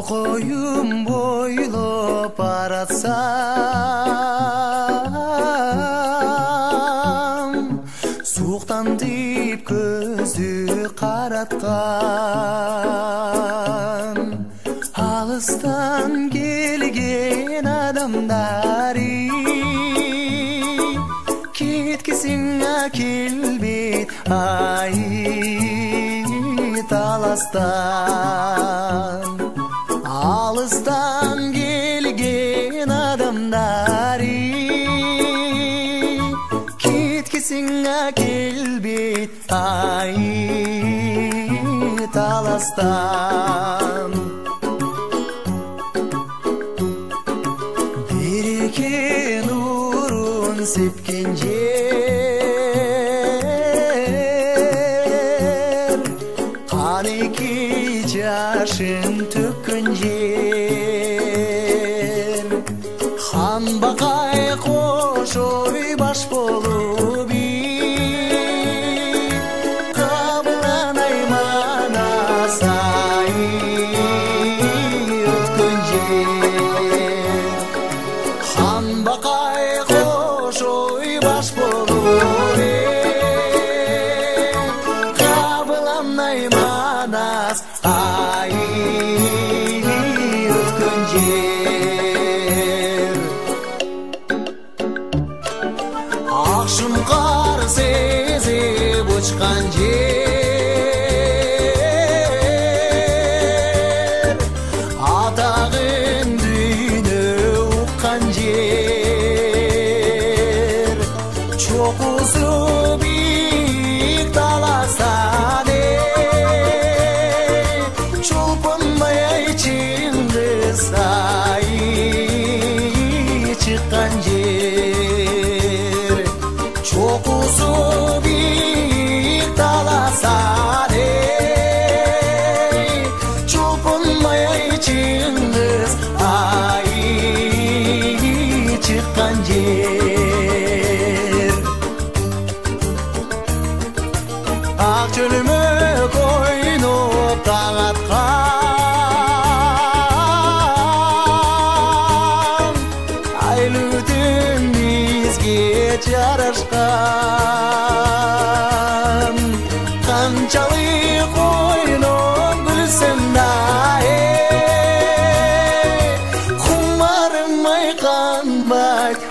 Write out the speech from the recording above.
Koyum boylop baratsam, suqtan deyip көзі қаратқан, алыстан келген адамдары кеткісің келбейт ай таластан. Алыстан келген адамдары кеткісің келбейт ай таластан. Береке нурун сепкен жер, қанеки жашын төккен жер. Хан бақай қош ой баш болуп қабыланай манас ай өткөн жер. Хан бақай қош ой баш болуп қабыланай манас ай өткөн жер. Ақшұңқар сезіп ұшқан жер, атағын дүйні ұққан жер. Чоқысы биік таласа де, чолпынмай Чыңгыз ай шыққан жер. Чоқысы биік таласа де, чолпынмай Чыңгыз ай шыққан жер. Ақ чөлімі койнуп таң атқан, айлы түн бізге жарашқан. Қаншалық ойнап күлсем да құмарым қанбайт